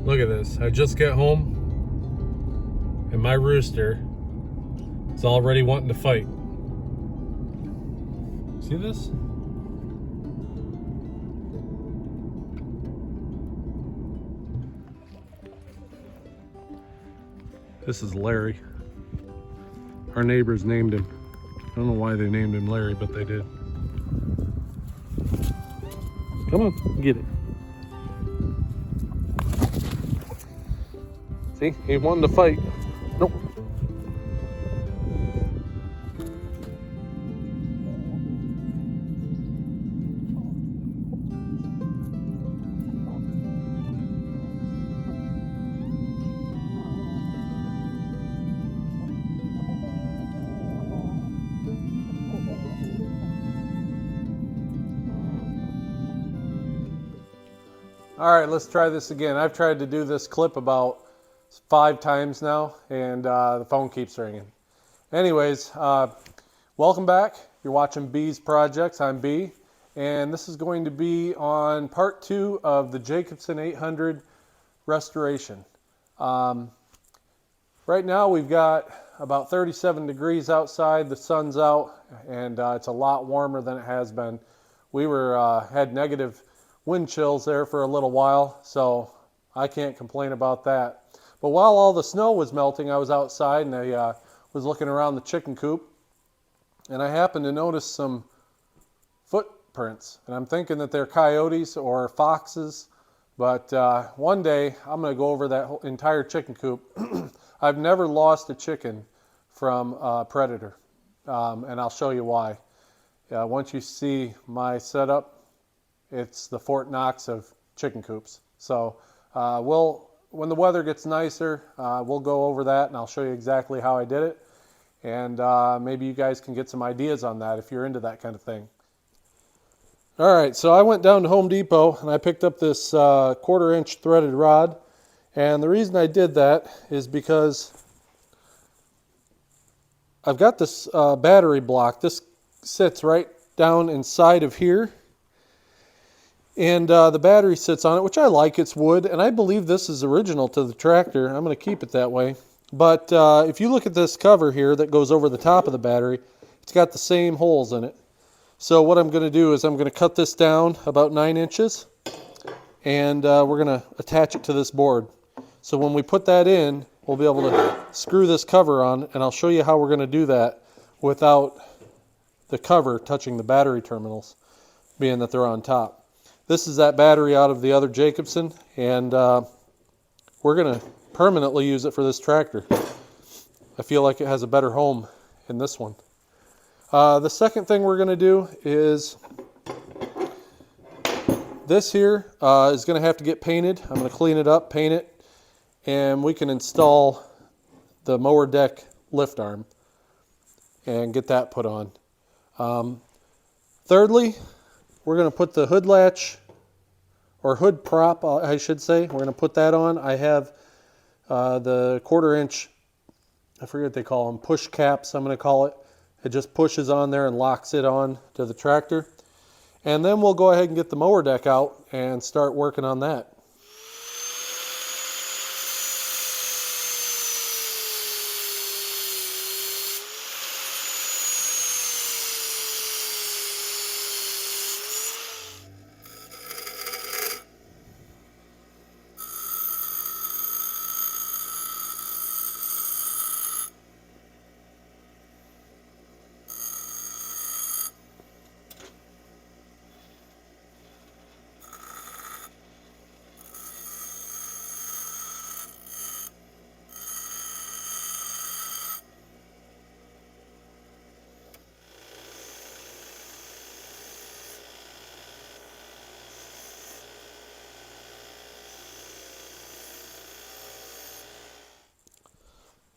Look at this. I just get home and my rooster is already wanting to fight. See this? This is Larry. Our neighbors named him. I don't know why they named him Larry, but they did. Come on, get it. See, he wanted to fight. Nope. All right, let's try this again. I've tried to do this clip about 5 times now, and the phone keeps ringing. Anyways, welcome back. You're watching B's Projects. I'm B, and this is going to be on part 2 of the Jacobsen 800 restoration. Right now we've got about 37 degrees outside. The sun's out, and it's a lot warmer than it has been. We had negative wind chills there for a little while, so I can't complain about that. But while all the snow was melting, I was outside and I was looking around the chicken coop, and I happened to notice some footprints, and I'm thinking that they're coyotes or foxes, but one day I'm going to go over that whole entire chicken coop. I've never lost a chicken from a predator, and I'll show you why. Once you see my setup, it's the Fort Knox of chicken coops. So when the weather gets nicer, we'll go over that and I'll show you exactly how I did it. And maybe you guys can get some ideas on that if you're into that kind of thing. All right, so I went down to Home Depot and I picked up this 1/4 inch threaded rod. And the reason I did that is because I've got this battery block. This sits right down inside of here. And the battery sits on it, which I like. It's wood, and I believe this is original to the tractor. I'm going to keep it that way. But if you look at this cover here that goes over the top of the battery, it's got the same holes in it. So what I'm going to do is I'm going to cut this down about 9 inches, and we're going to attach it to this board. So when we put that in, we'll be able to screw this cover on, and I'll show you how we're going to do that without the cover touching the battery terminals, being that they're on top. This is that battery out of the other Jacobsen, and we're going to permanently use it for this tractor. I feel like it has a better home in this one. The second thing we're going to do is this here is going to have to get painted. I'm going to clean it up, paint it, and we can install the mower deck lift arm and get that put on. Thirdly, we're going to put the hood latch, or hood prop, I should say. We're going to put that on. I have the 1/4 inch, I forget what they call them, push caps, I'm going to call it. It just pushes on there and locks it on to the tractor. And then we'll go ahead and get the mower deck out and start working on that.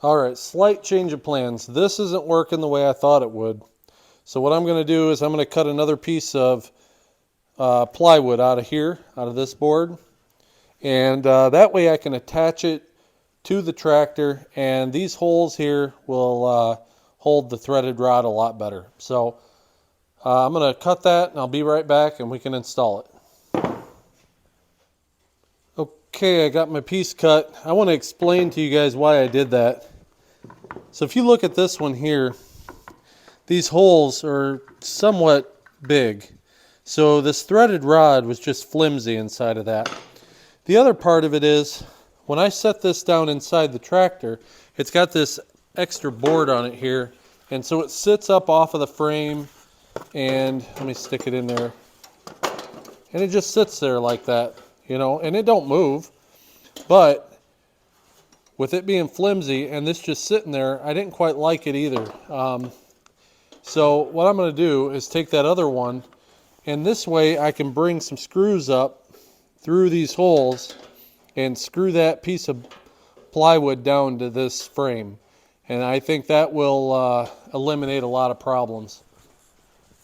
All right, slight change of plans. This isn't working the way I thought it would. So what I'm going to do is I'm going to cut another piece of plywood out of here, out of this board. And that way I can attach it to the tractor, and these holes here will hold the threaded rod a lot better. So I'm going to cut that and I'll be right back and we can install it. Okay, I got my piece cut. I want to explain to you guys why I did that. So if you look at this one here, these holes are somewhat big. So this threaded rod was just flimsy inside of that. The other part of it is, when I set this down inside the tractor, it's got this extra board on it here, and so it sits up off of the frame, and let me stick it in there, and it just sits there like that, you know, and it don't move. But with it being flimsy and this just sitting there, I didn't quite like it either. So what I'm going to do is take that other one, and this way I can bring some screws up through these holes and screw that piece of plywood down to this frame. And I think that will eliminate a lot of problems.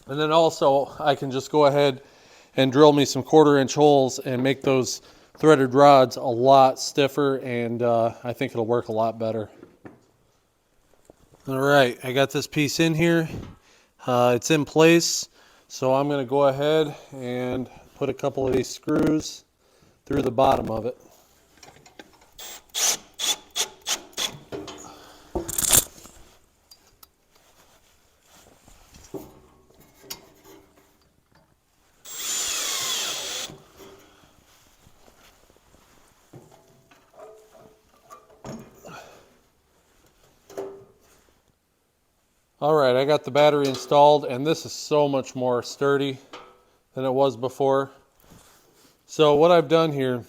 And then also I can just go ahead and drill me some 1/4-inch holes and make those threaded rods a lot stiffer, and I think it'll work a lot better. All right, I got this piece in here. It's in place, so I'm going to go ahead and put a couple of these screws through the bottom of it. All right, I got the battery installed, and this is so much more sturdy than it was before. So what I've done here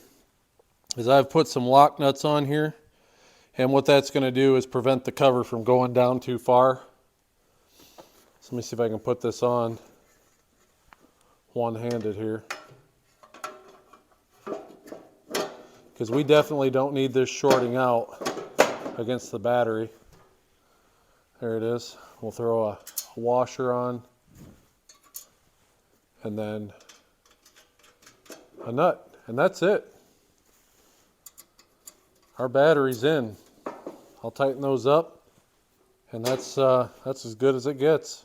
is I've put some lock nuts on here, and what that's going to do is prevent the cover from going down too far. So let me see if I can put this on one-handed here, because we definitely don't need this shorting out against the battery. There it is. We'll throw a washer on, and then a nut, and that's it. Our battery's in. I'll tighten those up, and that's as good as it gets.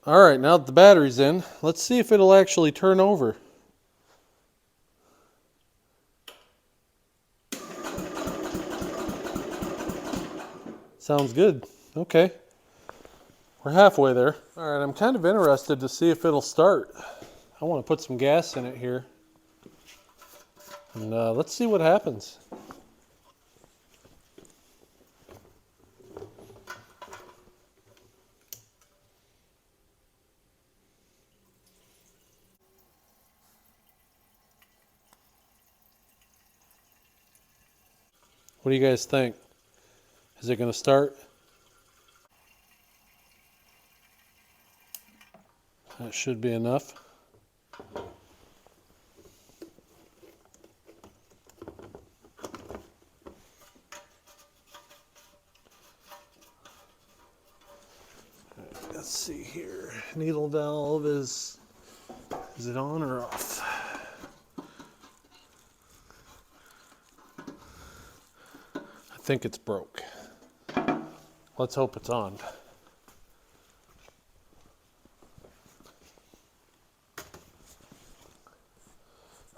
All right, now that the battery's in, let's see if it'll actually turn over. Sounds good. Okay, we're halfway there. All right, I'm kind of interested to see if it'll start. I want to put some gas in it here, and let's see what happens. What do you guys think? Is it going to start? That should be enough. Let's see here. Needle valve is it on or off? I think it's broke. Let's hope it's on.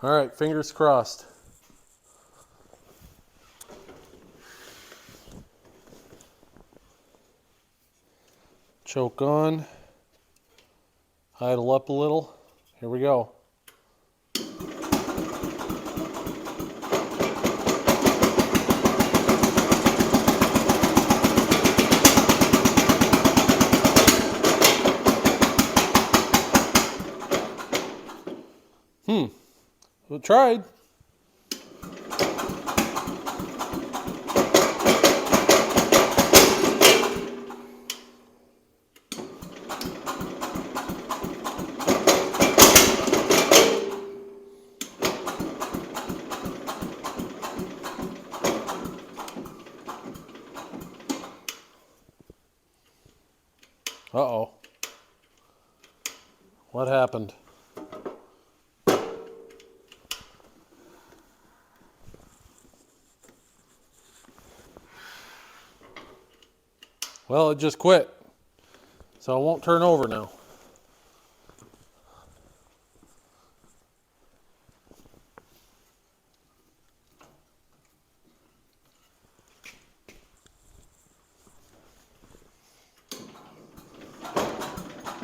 All right, fingers crossed. Choke on. Idle up a little. Here we go. We tried. Uh-oh. What happened? Well, it just quit, so it won't turn over now.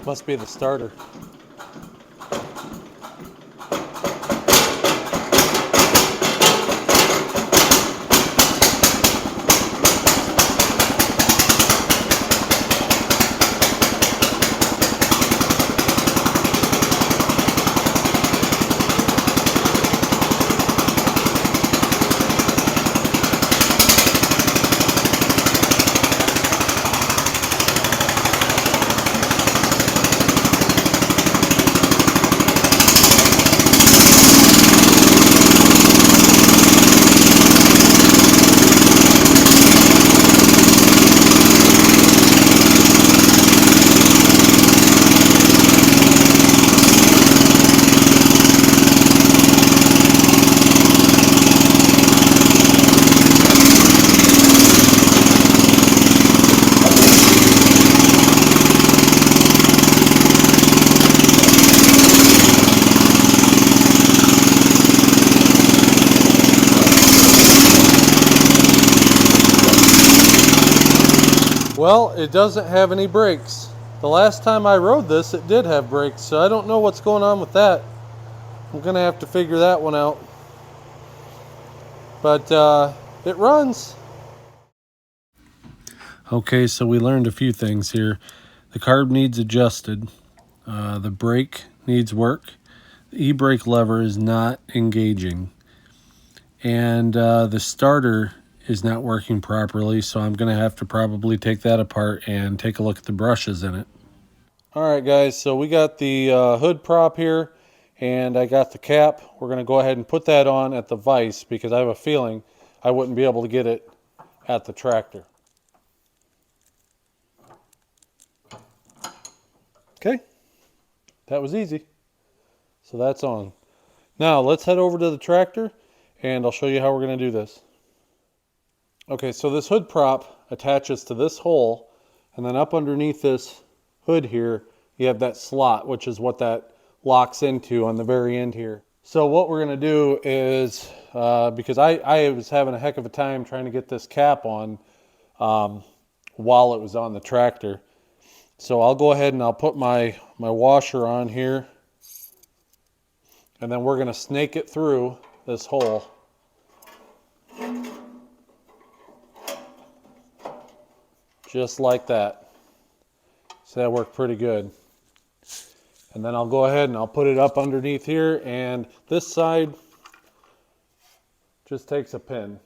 Must be the starter. Well, it doesn't have any brakes. The last time I rode this, it did have brakes, so I don't know what's going on with that. I'm gonna have to figure that one out. But it runs. Okay, so we learned a few things here. The carb needs adjusted. The brake needs work. The e-brake lever is not engaging. And the starter is not working properly, so I'm going to have to probably take that apart and take a look at the brushes in it. Alright guys, so we got the hood prop here, and I got the cap. We're going to go ahead and put that on at the vise because I have a feeling I wouldn't be able to get it at the tractor. Okay, that was easy. So that's on. Now let's head over to the tractor and I'll show you how we're going to do this. Okay, so this hood prop attaches to this hole, and then up underneath this hood here, you have that slot, which is what that locks into on the very end here. So what we're going to do is, because I was having a heck of a time trying to get this cap on while it was on the tractor. So I'll go ahead and I'll put my washer on here, and then we're going to snake it through this hole. Just like that. So that worked pretty good. And then I'll go ahead and I'll put it up underneath here, and this side just takes a pin.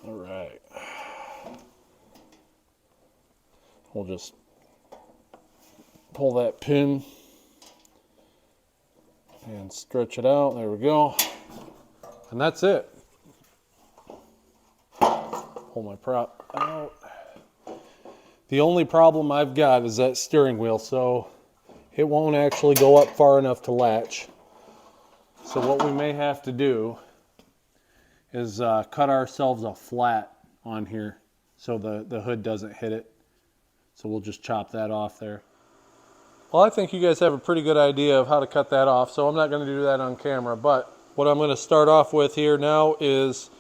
All right. We'll just pull that pin and stretch it out. There we go. And that's it. Pull my prop out. The only problem I've got is that steering wheel, so it won't actually go up far enough to latch. So what we may have to do is cut ourselves a flat on here so the hood doesn't hit it. So we'll just chop that off there. Well, I think you guys have a pretty good idea of how to cut that off, so I'm not going to do that on camera, but what I'm going to start off with here now is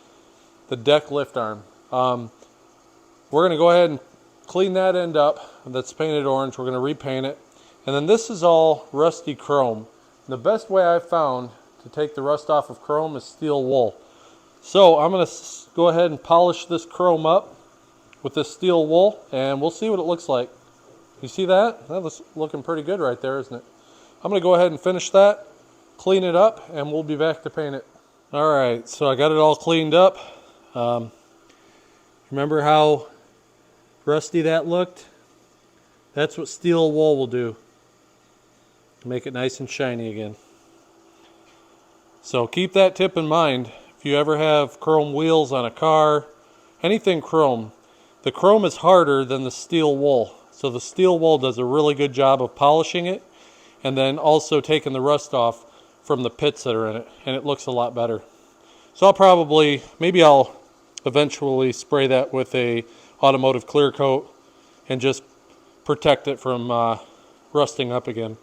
the deck lift arm. We're going to go ahead and clean that end up. That's painted orange. We're going to repaint it. And then this is all rusty chrome. The best way I've found to take the rust off of chrome is steel wool. So I'm going to go ahead and polish this chrome up with this steel wool, and we'll see what it looks like. You see that? That was looking pretty good right there, isn't it? I'm going to go ahead and finish that, clean it up, and we'll be back to paint it. Alright, so I got it all cleaned up. Remember how rusty that looked? That's what steel wool will do. Make it nice and shiny again. So keep that tip in mind. If you ever have chrome wheels on a car, anything chrome, the chrome is harder than the steel wool. So the steel wool does a really good job of polishing it and then also taking the rust off from the pits that are in it, and it looks a lot better. So maybe I'll eventually spray that with a automotive clear coat and just protect it from rusting up again.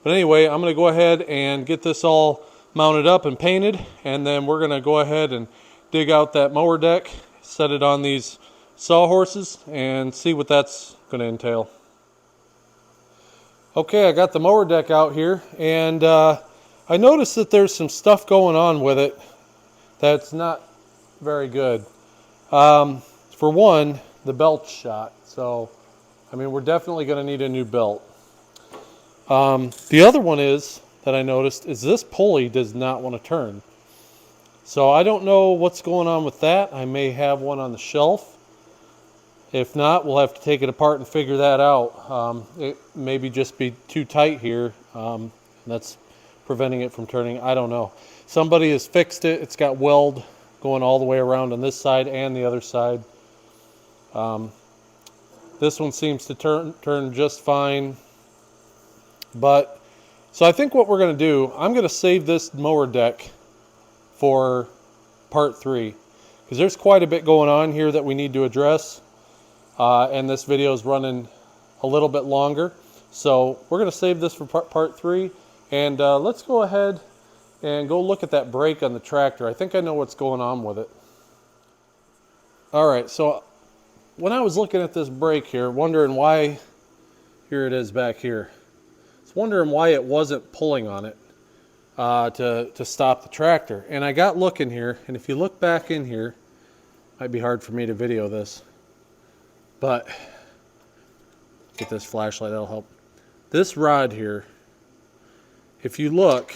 But anyway, I'm going to go ahead and get this all mounted up and painted, and then we're going to go ahead and dig out that mower deck set it on these sawhorses and see what that's going to entail. Okay, I got the mower deck out here, and I noticed that there's some stuff going on with it that's not very good. For one, the belt's shot, so I mean, we're definitely going to need a new belt. The other one is that I noticed is this pulley does not want to turn. So I don't know what's going on with that. I may have one on the shelf. If not, we'll have to take it apart and figure that out. It maybe just be too tight here. That's preventing it from turning. I don't know. Somebody has fixed it. It's got weld going all the way around on this side and the other side. This one seems to turn just fine. But so I think what we're going to do, I'm going to save this mower deck for part 3, because there's quite a bit going on here that we need to address, and this video is running a little bit longer, so we're going to save this for part 3, and let's go ahead and go look at that brake on the tractor. I think I know what's going on with it. Alright, so when I was looking at this brake here, wondering why, here it is back here, I was wondering why it wasn't pulling on it to stop the tractor. And I got looking here, and if you look back in here, might be hard for me to video this, but get this flashlight, that'll help. This rod here, if you look,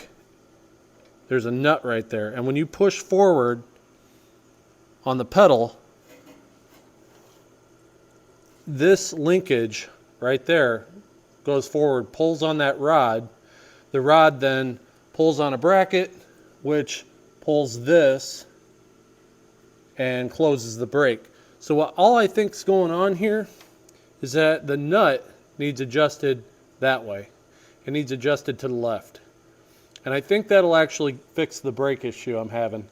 there's a nut right there, and when you push forward on the pedal, this linkage right there goes forward, pulls on that rod. The rod then pulls on a bracket, which pulls this and closes the brake. So all I think is going on here is that the nut needs adjusted that way. It needs adjusted to the left. And I think that'll actually fix the brake issue I'm having.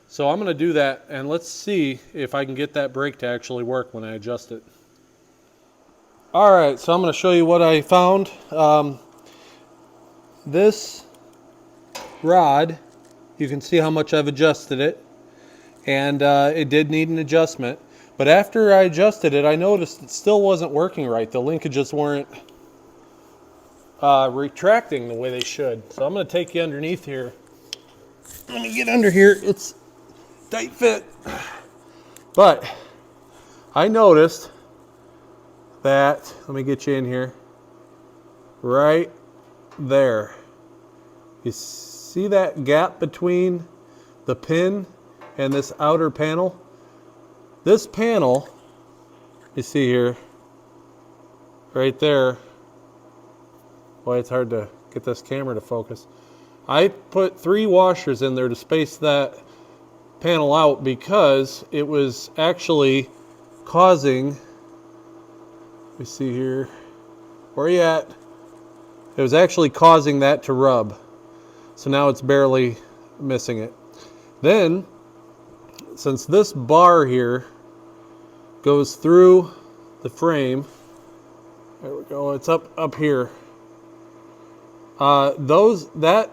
So I'm going to do that, and let's see if I can get that brake to actually work when I adjust it. Alright, so I'm going to show you what I found. This rod, you can see how much I've adjusted it, and it did need an adjustment. But after I adjusted it, I noticed it still wasn't working right. The linkages weren't retracting the way they should. So I'm going to take you underneath here. Let me get under here. It's tight fit. But I noticed that, let me get you in here, right there. You see that gap between the pin and this outer panel? This panel, you see here, right there. Boy, it's hard to get this camera to focus. I put 3 washers in there to space that panel out because it was actually causing, let me see here, where are you at? It was actually causing that to rub. So now it's barely missing it. Then, since this bar here goes through the frame, there we go, it's up here. That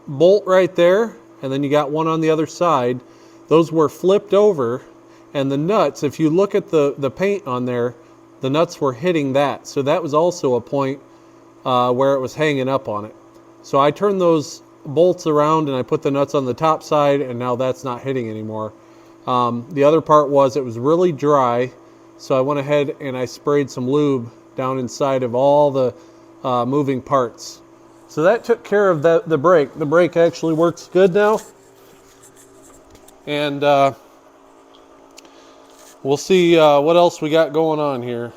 bolt right there, and then you got one on the other side, those were flipped over, and the nuts, if you look at the paint on there, the nuts were hitting that. So that was also a point where it was hanging up on it. So I turned those bolts around and I put the nuts on the top side, and now that's not hitting anymore. The other part was it was really dry, so I went ahead and I sprayed some lube down inside of all the moving parts. So that took care of the brake. The brake actually works good now. And we'll see what else we got going on here.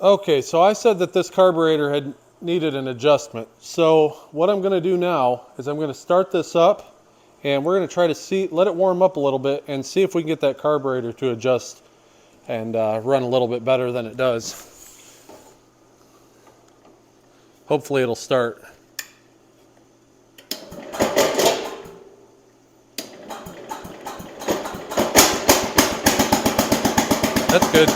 Okay, so I said that this carburetor had needed an adjustment. So what I'm going to do now is I'm going to start this up, and we're going to try to let it warm up a little bit and see if we can get that carburetor to adjust and run a little bit better than it does. Hopefully it'll start. That's good.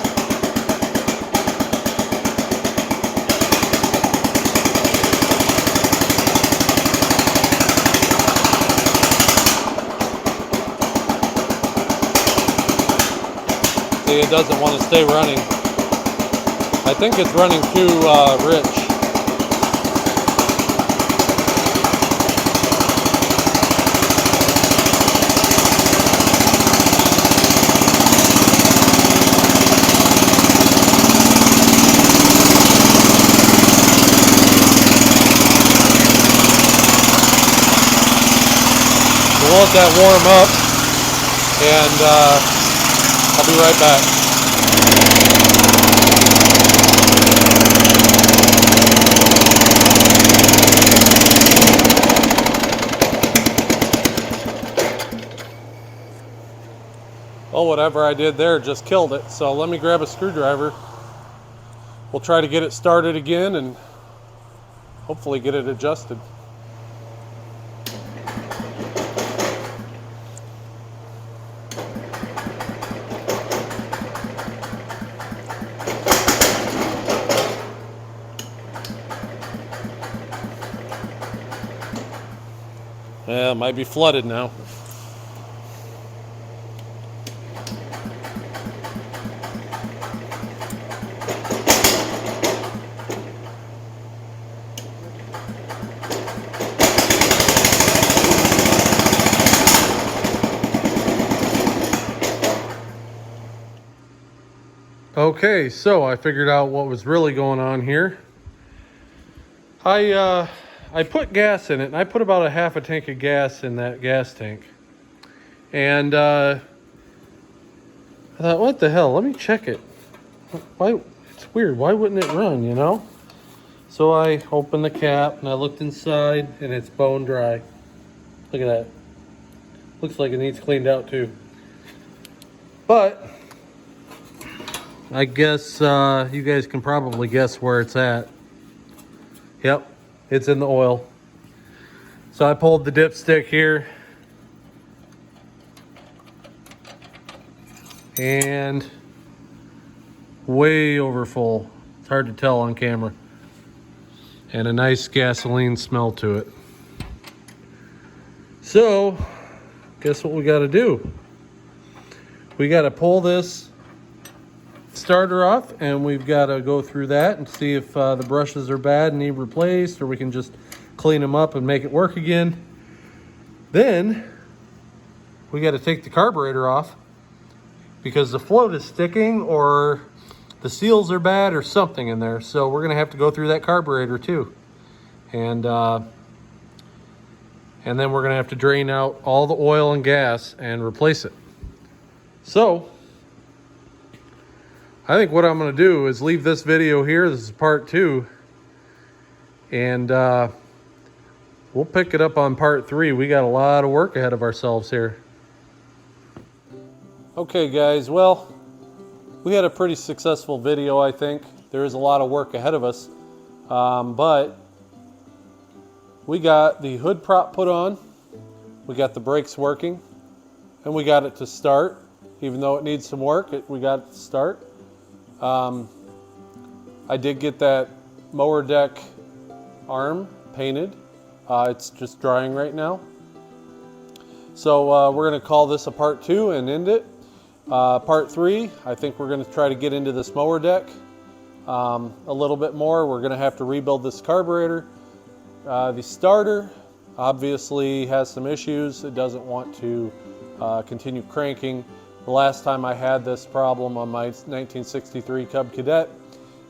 See, it doesn't want to stay running. I think it's running too rich. We'll let that warm up, and I'll be right back. Oh, whatever I did there just killed it. So let me grab a screwdriver. We'll try to get it started again and hopefully get it adjusted. Yeah, it might be flooded now. Okay, so I figured out what was really going on here. I put gas in it, and I put about a half a tank of gas in that gas tank. And I thought, what the hell? Let me check it. Why? It's weird. Why wouldn't it run, you know? So I opened the cap, and I looked inside, and it's bone dry. Look at that. Looks like it needs cleaned out, too. But I guess you guys can probably guess where it's at. Yep, it's in the oil. So I pulled the dipstick here. And way over full. It's hard to tell on camera. And a nice gasoline smell to it. So, guess what we got to do? We got to pull this starter off, and we've got to go through that and see if the brushes are bad and need replaced, or we can just clean them up and make it work again. Then we got to take the carburetor off because the float is sticking, or the seals are bad, or something in there. So we're gonna have to go through that carburetor too, and then we're gonna have to drain out all the oil and gas and replace it. So I think what I'm gonna do is leave this video here. This is part 2, and we'll pick it up on part 3. We got a lot of work ahead of ourselves here. Okay guys, well, we had a pretty successful video, I think. There is a lot of work ahead of us, but we got the hood prop put on, we got the brakes working, and we got it to start. Even though it needs some work, we got it to start. I did get that mower deck arm painted. It's just drying right now. So we're going to call this a part 2 and end it. Part 3, I think we're going to try to get into this mower deck a little bit more. We're going to have to rebuild this carburetor. The starter obviously has some issues. It doesn't want to continue cranking. The last time I had this problem on my 1963 Cub Cadet,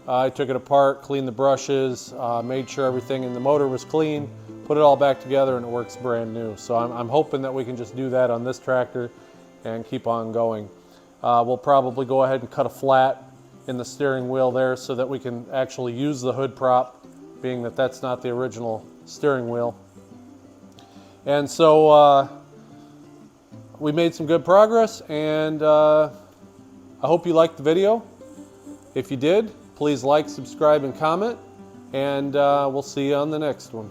I took it apart, cleaned the brushes, made sure everything in the motor was clean, put it all back together, and it works brand new. So I'm hoping that we can just do that on this tractor and keep on going. We'll probably go ahead and cut a flat in the steering wheel there so that we can actually use the hood prop, being that that's not the original steering wheel. And so we made some good progress, and I hope you liked the video. If you did, please like, subscribe, and comment, and we'll see you on the next one.